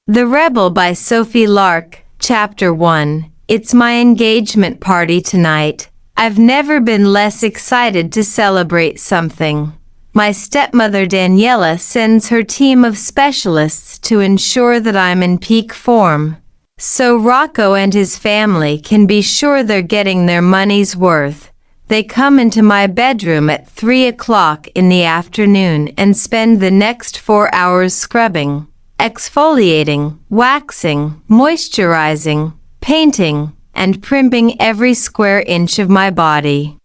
The Rebel by Sophie Lark, Chapter 1. It's my engagement party tonight. I've never been less excited to celebrate something. My stepmother Daniela sends her team of specialists to ensure that I'm in peak form, so Rocco and his family can be sure they're getting their money's worth. They come into my bedroom at 3 o'clock in the afternoon and spend the next 4 hours scrubbing, exfoliating, waxing, moisturizing, painting, and primping every square inch of my body.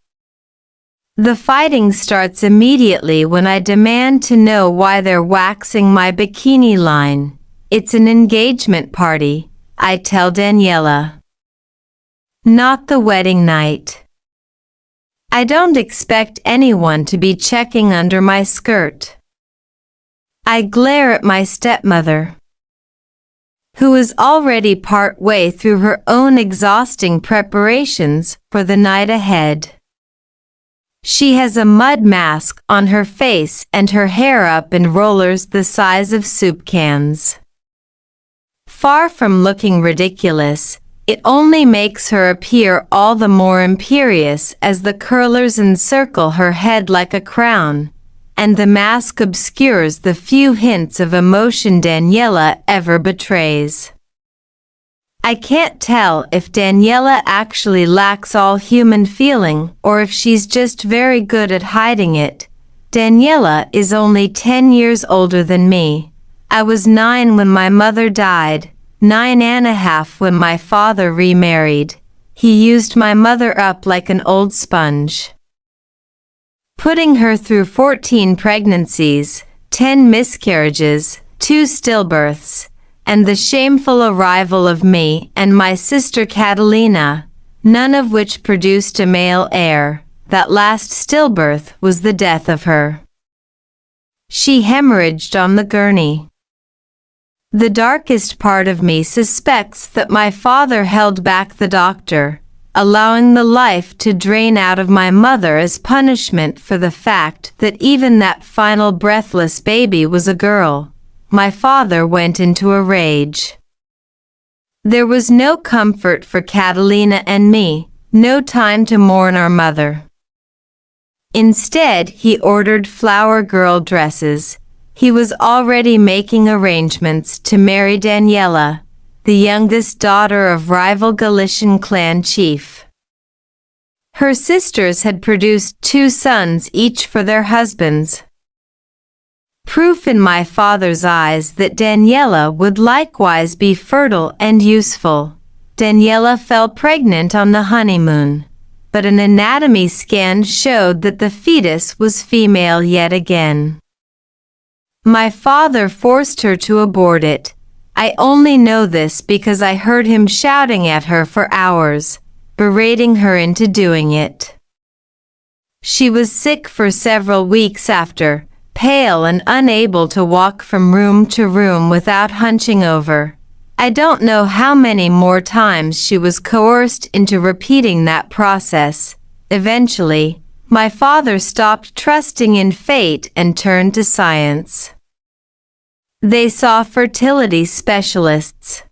The fighting starts immediately when I demand to know why they're waxing my bikini line. It's an engagement party, I tell Daniela. Not the wedding night. I don't expect anyone to be checking under my skirt. I glare at my stepmother, who is already part way through her own exhausting preparations for the night ahead. She has a mud mask on her face and her hair up in rollers the size of soup cans. Far from looking ridiculous, it only makes her appear all the more imperious as the curlers encircle her head like a crown, and the mask obscures the few hints of emotion Daniela ever betrays. I can't tell if Daniela actually lacks all human feeling or if she's just very good at hiding it. Daniela is only 10 years older than me. I was 9 when my mother died, 9.5 when my father remarried. He used my mother up like an old sponge, putting her through 14 pregnancies, 10 miscarriages, 2 stillbirths, and the shameful arrival of me and my sister Catalina, none of which produced a male heir. That last stillbirth was the death of her. She hemorrhaged on the gurney. The darkest part of me suspects that my father held back the doctor, allowing the life to drain out of my mother as punishment for the fact that even that final breathless baby was a girl. My father went into a rage. There was no comfort for Catalina and me, no time to mourn our mother. Instead, he ordered flower girl dresses. He was already making arrangements to marry Daniela, the youngest daughter of rival Galician clan chief. Her sisters had produced 2 sons each for their husbands. Proof in my father's eyes that Daniela would likewise be fertile and useful. Daniela fell pregnant on the honeymoon, but an anatomy scan showed that the fetus was female yet again. My father forced her to abort it. I only know this because I heard him shouting at her for hours, berating her into doing it. She was sick for several weeks after, pale and unable to walk from room to room without hunching over. I don't know how many more times she was coerced into repeating that process. Eventually, my father stopped trusting in fate and turned to science. They saw fertility specialists.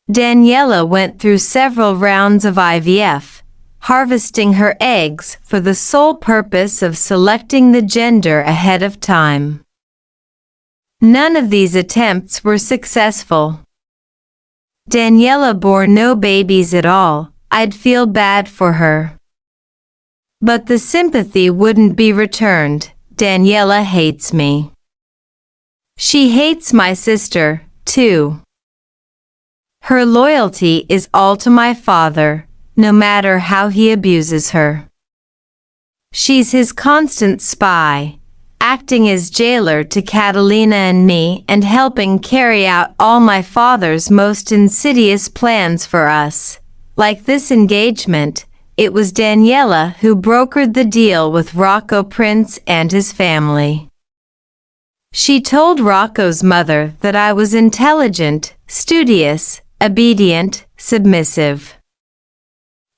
Daniela went through several rounds of IVF, harvesting her eggs for the sole purpose of selecting the gender ahead of time. None of these attempts were successful. Daniela bore no babies at all. I'd feel bad for her. But the sympathy wouldn't be returned. Daniela hates me. She hates my sister, too. Her loyalty is all to my father, no matter how he abuses her. She's his constant spy, acting as jailer to Catalina and me and helping carry out all my father's most insidious plans for us. Like this engagement, it was Daniela who brokered the deal with Rocco Prince and his family. She told Rocco's mother that I was intelligent, studious, obedient, submissive,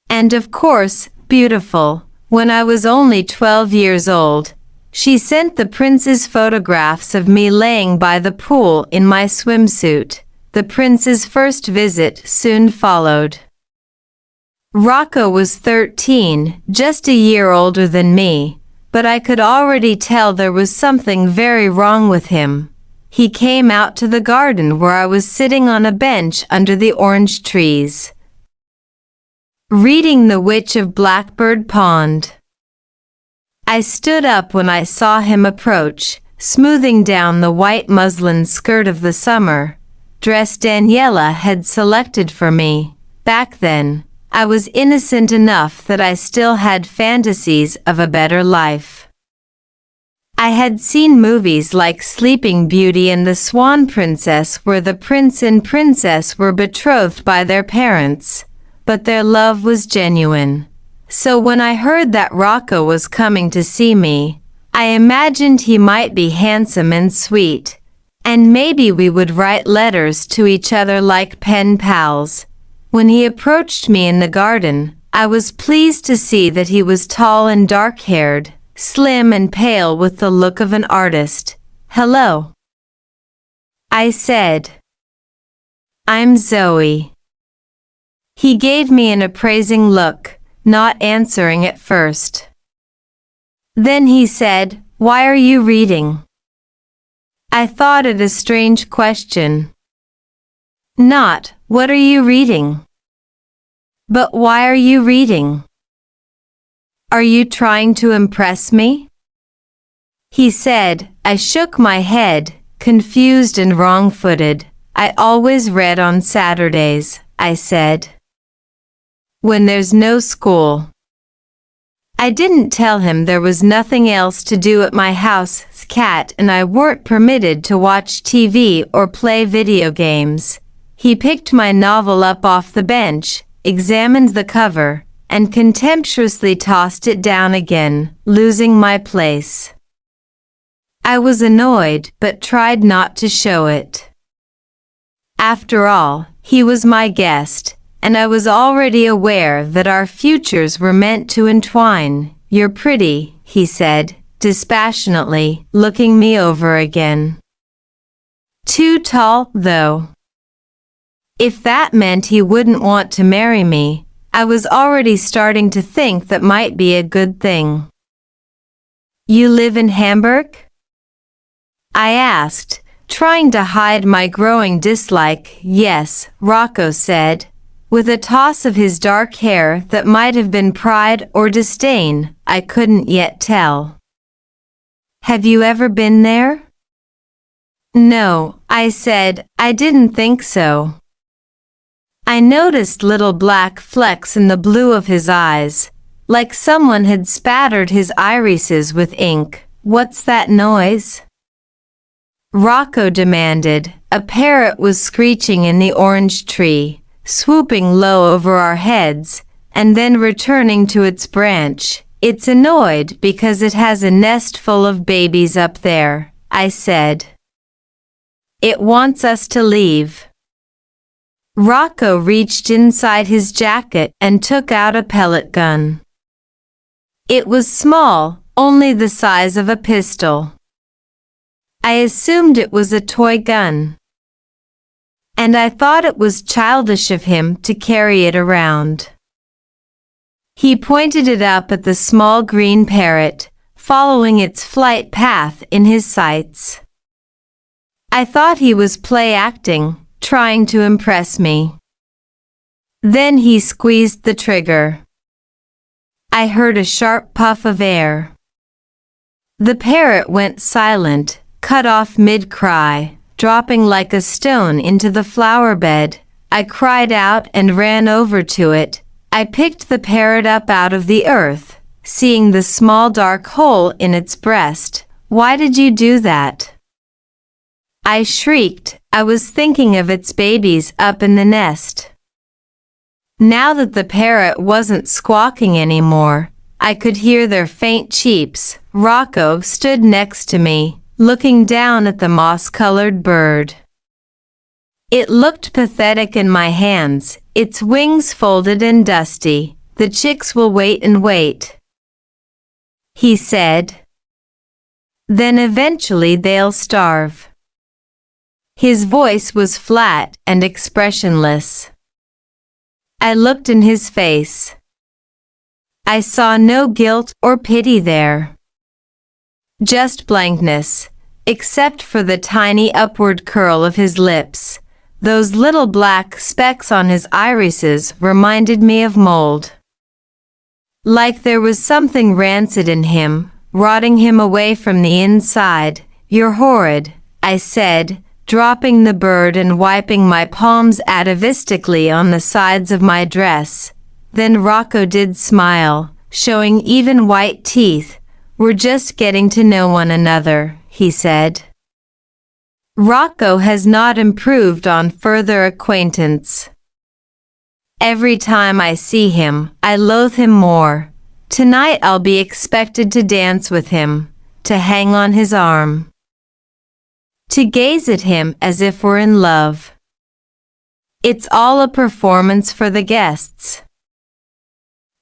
and of course, beautiful. When I was only 12 years old, She sent the prince's photographs of me laying by the pool in my swimsuit. The prince's first visit soon followed. Rocco was 13, just a year older than me, but I could already tell there was something very wrong with him. He came out to the garden where I was sitting on a bench under the orange trees, reading The Witch of Blackbird Pond. I stood up when I saw him approach, smoothing down the white muslin skirt of the summer dress Daniela had selected for me. Back then, I was innocent enough that I still had fantasies of a better life. I had seen movies like Sleeping Beauty and the Swan Princess where the prince and princess were betrothed by their parents, but their love was genuine. So when I heard that Rocco was coming to see me, I imagined he might be handsome and sweet, and maybe we would write letters to each other like pen pals. When he approached me in the garden, I was pleased to see that he was tall and dark-haired, slim and pale with the look of an artist. "Hello," I said. "I'm Zoe." He gave me an appraising look, not answering at first. Then he said, "Why are you reading?" I thought it a strange question. Not, "What are you reading?" but "Why are you reading?" "Are you trying to impress me?" he said. I shook my head, confused and wrong-footed. "I always read on Saturdays," I said, "when there's no school." I didn't tell him there was nothing else to do at my house. Cat and I weren't permitted to watch TV or play video games. He picked my novel up off the bench, examined the cover, and contemptuously tossed it down again, losing my place. I was annoyed but tried not to show it. After all, he was my guest, and I was already aware that our futures were meant to entwine. "You're pretty," he said, dispassionately, looking me over again. "Too tall, though." If that meant he wouldn't want to marry me, I was already starting to think that might be a good thing. "You live in Hamburg?" I asked, trying to hide my growing dislike. "Yes," Rocco said, with a toss of his dark hair that might have been pride or disdain. I couldn't yet tell. "Have you ever been there?" "No," I said. "I didn't think so." I noticed little black flecks in the blue of his eyes, like someone had spattered his irises with ink. "What's that noise?" Rocco demanded. A parrot was screeching in the orange tree, swooping low over our heads, and then returning to its branch. "It's annoyed because it has a nest full of babies up there," I said. "It wants us to leave." Rocco reached inside his jacket and took out a pellet gun. It was small, only the size of a pistol. I assumed it was a toy gun, and I thought it was childish of him to carry it around. He pointed it up at the small green parrot, following its flight path in his sights. I thought he was play acting, trying to impress me. Then he squeezed the trigger. I heard a sharp puff of air. The parrot went silent, cut off mid-cry, dropping like a stone into the flower bed. I cried out and ran over to it. I picked the parrot up out of the earth, seeing the small dark hole in its breast. "Why did you do that?" I shrieked. I was thinking of its babies up in the nest. Now that the parrot wasn't squawking anymore, I could hear their faint cheeps. Rocco stood next to me, looking down at the moss-colored bird. It looked pathetic in my hands, its wings folded and dusty. "The chicks will wait and wait," he said. Then eventually they'll starve." His voice was flat and expressionless. I looked in his face. I saw no guilt or pity there. Just blankness, except for the tiny upward curl of his lips. Those little black specks on his irises reminded me of mold. Like there was something rancid in him, rotting him away from the inside. "You're horrid," I said, dropping the bird and wiping my palms atavistically on the sides of my dress. Then Rocco did smile, showing even white teeth. "We're just getting to know one another," he said. Rocco has not improved on further acquaintance. Every time I see him, I loathe him more. Tonight I'll be expected to dance with him, to hang on his arm, to gaze at him as if we're in love. It's all a performance for the guests.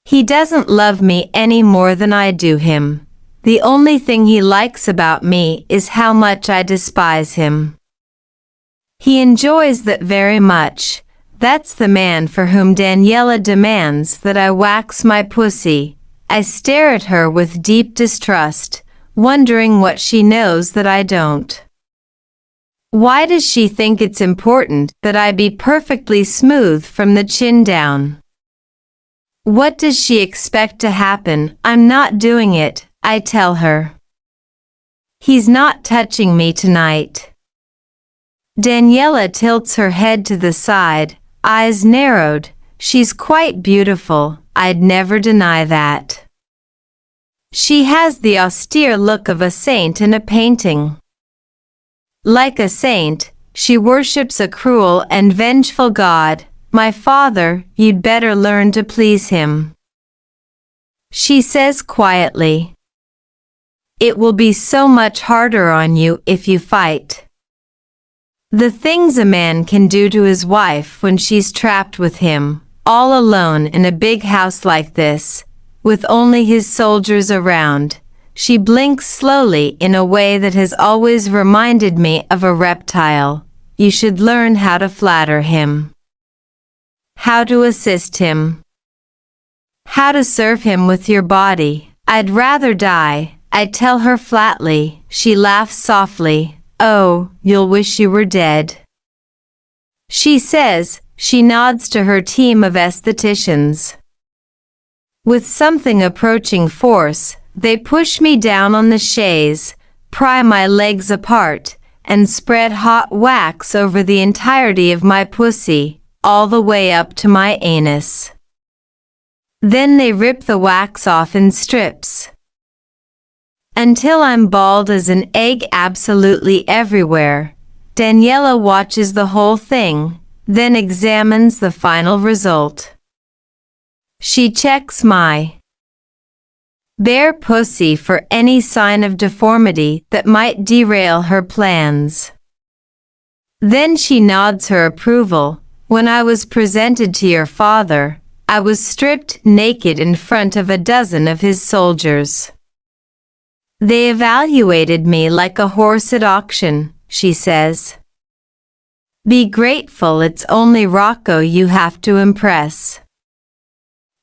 He doesn't love me any more than I do him. The only thing he likes about me is how much I despise him. He enjoys that very much. That's the man for whom Daniela demands that I wax my pussy. I stare at her with deep distrust, wondering what she knows that I don't. Why does she think it's important that I be perfectly smooth from the chin down? What does she expect to happen? I'm not doing it, I tell her. He's not touching me tonight. Daniela tilts her head to the side, eyes narrowed. She's quite beautiful, I'd never deny that. She has the austere look of a saint in a painting. Like a saint, she worships a cruel and vengeful God. My father, you'd better learn to please him. She says quietly. It will be so much harder on you if you fight. The things a man can do to his wife when she's trapped with him, all alone in a big house like this, with only his soldiers around. She blinks slowly in a way that has always reminded me of a reptile. You should learn how to flatter him, how to assist him, how to serve him with your body. I'd rather die, I tell her flatly. She laughs softly. Oh, you'll wish you were dead. She says. She nods to her team of estheticians. With something approaching force, they push me down on the chaise, pry my legs apart, and spread hot wax over the entirety of my pussy, all the way up to my anus. Then they rip the wax off in strips, until I'm bald as an egg absolutely everywhere. Daniela watches the whole thing, then examines the final result. She checks my bare pussy for any sign of deformity that might derail her plans. Then she nods her approval. When I was presented to your father, I was stripped naked in front of a dozen of his soldiers. They evaluated me like a horse at auction, she says. Be grateful it's only Rocco you have to impress.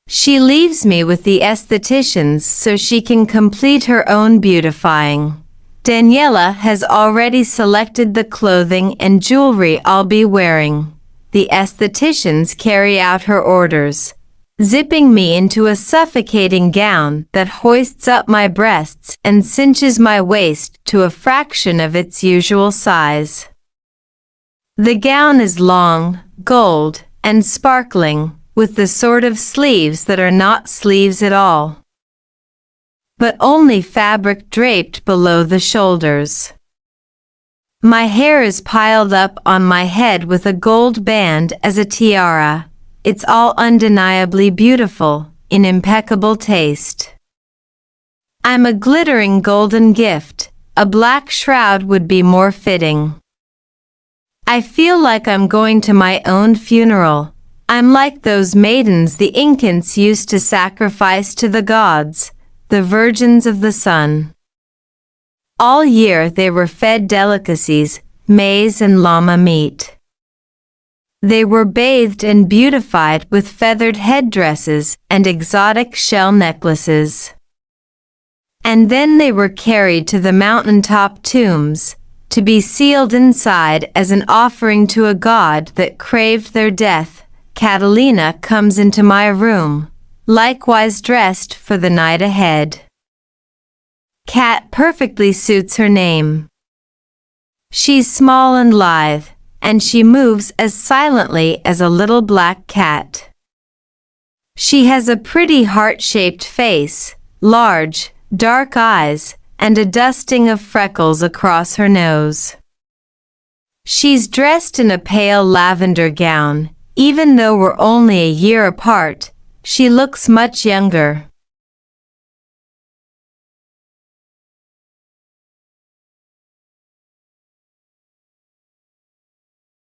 She leaves me with the estheticians so she can complete her own beautifying. Daniela has already selected the clothing and jewelry I'll be wearing. The estheticians carry out her orders, zipping me into a suffocating gown that hoists up my breasts and cinches my waist to a fraction of its usual size. The gown is long, gold, and sparkling, with the sort of sleeves that are not sleeves at all, but only fabric draped below the shoulders. My hair is piled up on my head with a gold band as a tiara. It's all undeniably beautiful, in impeccable taste. I'm a glittering golden gift. A black shroud would be more fitting. I feel like I'm going to my own funeral. I'm like those maidens the Incans used to sacrifice to the gods, the virgins of the sun. All year they were fed delicacies, maize and llama meat. They were bathed and beautified with feathered headdresses and exotic shell necklaces. And then they were carried to the mountaintop tombs, to be sealed inside as an offering to a god that craved their death. Catalina comes into my room, likewise dressed for the night ahead. Cat perfectly suits her name. She's small and lithe, and she moves as silently as a little black cat. She has a pretty heart-shaped face, large, dark eyes, and a dusting of freckles across her nose. She's dressed in a pale lavender gown. Even though we're only a year apart, she looks much younger.